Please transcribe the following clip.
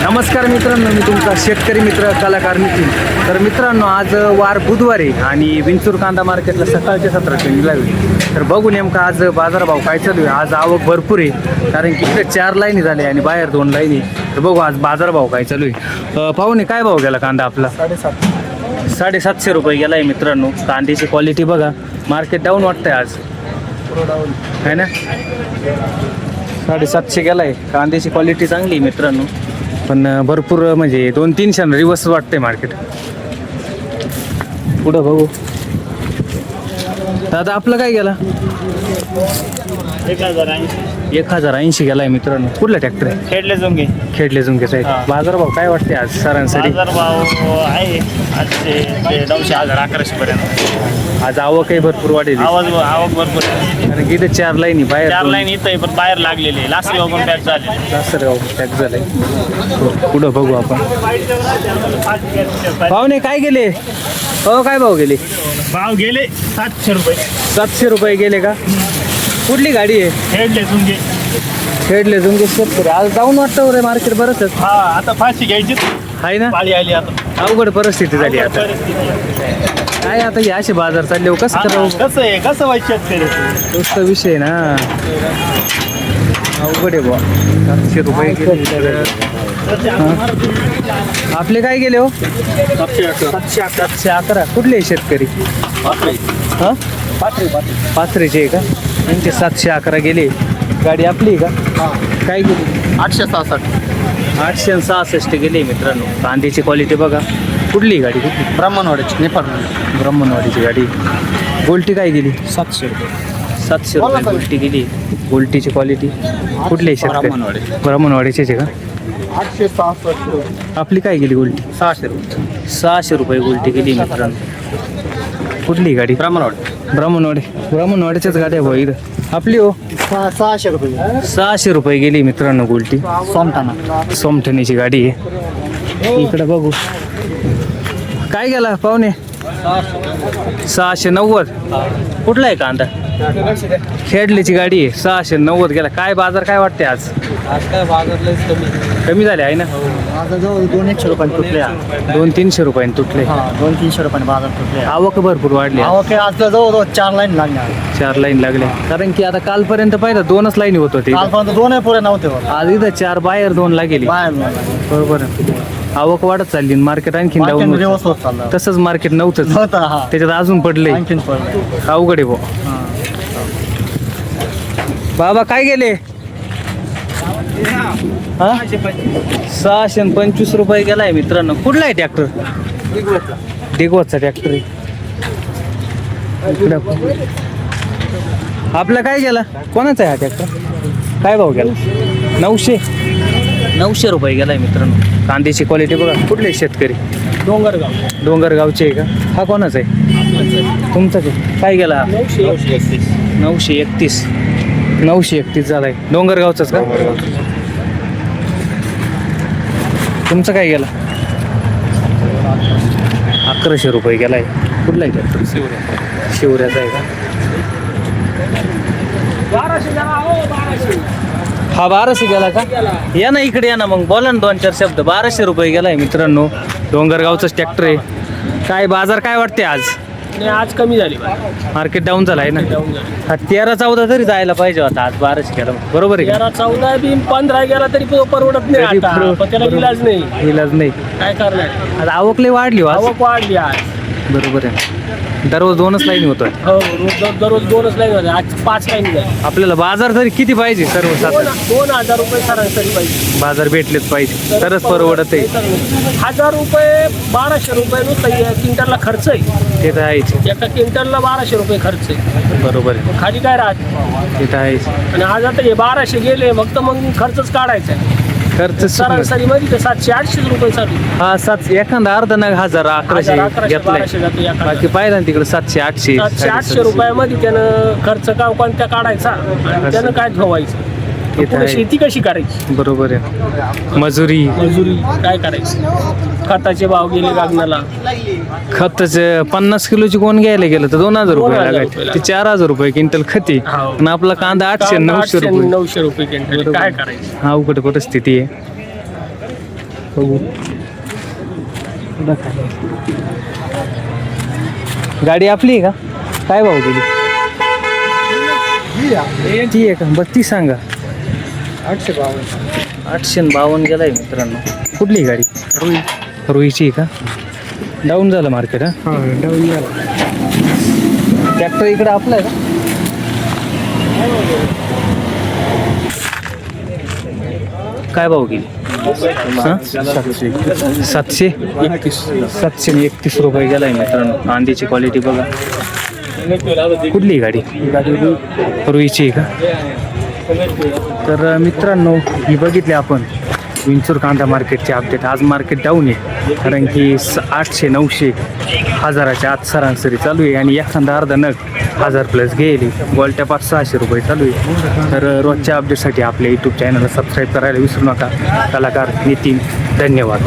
नमस्कार मित्रांनो, मी तुमचा शेतकरी मित्र कलाकार नितीन. तर मित्रांनो, आज वार बुधवार आहे आणि विंचूर कांदा मार्केटला सकाळच्या सत्रात लागली. तर बघू नेमका आज बाजारभाव काय चालू आहे. आज आवक भरपूर आहे, कारण की इकडे 4 लाईनी झाल्या आणि बाहेर 2 लाईनी. तर बघू आज बाजारभाव काय चालू आहे. पाहुणे, काय भाव गेला कांदा आपला? 750 रुपये गेला आहे मित्रांनो. कांद्याची क्वालिटी बघा, मार्केट डाऊन वाटतंय आज, है ना. 750 गेला आहे. कांद्याची क्वालिटी चांगली आहे मित्रांनो, पण भरपूर म्हणजे 2-3 रिवर्स वाटतंय मार्केट. पुढं बघू. दादा आपलं काय गेला? 1080 गेला आहे मित्रांनो. कुठला ट्रॅक्टर आहे? खेडले जुंगेचा आहे. बाजारभाव काय वाटते आज सरासरी? बाजारभाव आहे आजचे 900-1100 पर्यंत. आज आवकही भरपूर वाढेल, आवक भरपूर आहे. कारण की इथे 4 लाईनी बाहेर 4 लाईन इथं आहे, पण बाहेर लागलेले लासगाव पण पॅच झाले. लासरगाव पॅक झालंय. पुढं बघू आपण. पाहुणे काय गेले? हो, काय भाव गेले? भाव गेले 700 रुपये. 700 रुपये गेले का? कुठली गाडी आहे? खेडले जुंगे शेतकरी. आज जाऊन वाटतं रे मार्केट बरंच हा, आता फाशी घ्यायची आहे ना. पाळी आली आता. अवघड परिस्थिती झाली आता. काय आता हे असे बाजार चालले हो, कसं करावं? कसं व्हायचं शेतकरी? तोच तर विषय ना. अवघड आहे बुवा. 700 रुपये गेले. आपले काय गेले हो? 711. कुठले आहे शेतकरी? हां, पाथरेचे आहे का? त्यांचे 711 गेले. गाडी आपली आहे का? काय गेली? 866. 866 गेले मित्रांनो. कांद्याची क्वालिटी बघा. कुठली गाडी? कुठली? ब्राह्मणवाड्याची नेपाळ. ब्राह्मणवाडीची गाडी. गोल्टी काय गेली? 700 रुपये. 700 रुपये गोल्टी गेली. गोल्टीची क्वालिटी कुठली आहे शेतकरी? ब्राह्मणवाडीचीच आहे का? 866. आपली काय गेली गोल्टी? 600 रुपये. 600 रुपये गोल्टी गेली मित्रांनो. कुठली गाडी? ब्राह्मणवाडीच्याच गाड्या भाऊ इथं. आपली हो? 600 रुपये. 600 रुपये गेली मित्रांनो गोल्टी. सोमठणीची गाडी आहे. इकडे बघू. काय गेला पाहुणे? 690. कुठला आहे कांदा? खेडलीची गाडी आहे. 690 गेला. काय बाजार काय वाटते आज? काय बाजार कमी झाले आहे ना. आता जवळ 200 रुपये तुटले. 200-300 रुपयांनी तुटले. 200-300 रुपये बाजार तुटले. आवक भरपूर वाढली. आवक आज जवळ 4 लाईन लागणार. 4 लाईन लागले, कारण की आता कालपर्यंत पाहिलं 2च लाईनी होत होती. कालपर्यंत 2 पुरे नव्हते. आज इथं 4 बाहेर 2 लागेली. बरोबर. आवक वाढत चालली. मार्केट आणखीन डाऊन दिवस होत चालला. तसंच मार्केट नव्हतंच. त्याच्यात अजून पडले. आणखीन पडलं. अवघड आहे भाऊ. बाबा काय गेले? 625 रुपये गेलाय मित्रांनो. कुठला आहे ट्रॅक्टर? दिगवतचा ट्रॅक्टर आहे. आपला काय गेला? कोणाचा आहे हा ट्रॅक्टर? काय भाव गेला? 900 रुपये गेलाय मित्रांनो. कांद्याची क्वालिटी बघा. कुठले शेतकरी? डोंगरगावचे आहे का? हा कोणाचा आहे? तुमचाच आहे. काय गेला? 931 झालाय. डोंगरगावचाच का? तुमचं काय गेला? 1100 रुपये गेलाय. कुठला आहे ट्रॅक्टर? शिवऱ्याचा आहे का? हा 1200 गेला का? या ना इकडे, या ना मग बोला ना 2-4 शब्द. 1200 रुपये गेलाय मित्रांनो. डोंगरगावचाच ट्रॅक्टर आहे. काय बाजार काय वाटते आज? आज कमी झाली. मार्केट डाऊन झाला आहे ना. हा 13-14 तरी जायला पाहिजे होता. आज 1200 गेला. बरोबर आहे. 14 बी 15 गेला तरी परवडत नाही आता. पण त्याला इलाज नाही. काय करणार? आज आवक लई वाढली. आवक वाढली आज. बरोबर आहे. दररोज 2च लाईन होतोय. हो, दररोज 2च लाईन होते. आज 5 लाईन झाली. आपल्याला बाजार तरी किती पाहिजे? सर्वसाधारण 2000 रुपये सरासरी पाहिजे. बाजार भेटलेच पाहिजे तरच परवडत आहे. 1000 रुपये 1200 रुपये नुसतं क्विंटलला खर्च आहे. ते तर आहेच. एका क्विंटलला 1200 रुपये खर्च आहे. बरोबर आहे. खाली काय राहते? ते तर आहेच. आणि आज आता हे 1200 गेले, फक्त मग खर्चच काढायचा आहे. खर्च सरासरी मध्ये 700-800 रुपये चालू. हा, 7 एखादा अर्धा नग 1000-1100 घेतलाय. बाकी पाहिजे ना तिकडे 700-800. 700-800 रुपयामध्ये त्यानं खर्च कोणत्या काढायचा आणि त्यानं काय ठेवायचं? शेती कशी करायची? बरोबर आहे. मजुरी काय करायचं? खताचे भाव गेले गगनाला. खताचे 50 किलोची कोण घ्यायला गेलं तर 2000 रुपये लागायचे. ते 4000 रुपये क्विंटल खती. आणि आपला कांदा 800-900 रुपये. 900 रुपये क्विंटल. काय करायचं? अवघड परिस्थिती आहे. बघू गाडी आपली आहे का? काय भाव गेली? ती आहे का? बरं ती सांगा. 852 गेलाय मित्रांनो. कुठली गाडी? रुईची आहे का? डाऊन झालं मार्केट. हा डाऊन झाला. ट्रॅक्टर इकडे आपला आहे का? काय भाव गेली? 731 रुपये गेलाय मित्रांनो. कांद्याची क्वालिटी बघा. कुठली गाडी? रुईची आहे का? तर मित्रांनो ही बघितली आपण विंचूर कांदा मार्केटचे अपडेट. आज मार्केट डाऊन आहे कारण की 800-900 हजाराच्या आत सरासरी चालू आहे आणि एखादा अर्धा नग 1000 प्लस गेली. गोल्ट्या 500-600 रुपये चालू आहे. तर रोजच्या अपडेटसाठी आपल्या यूट्यूब चॅनलला सबस्क्राईब करायला विसरू नका. कलाकार नितीन, धन्यवाद.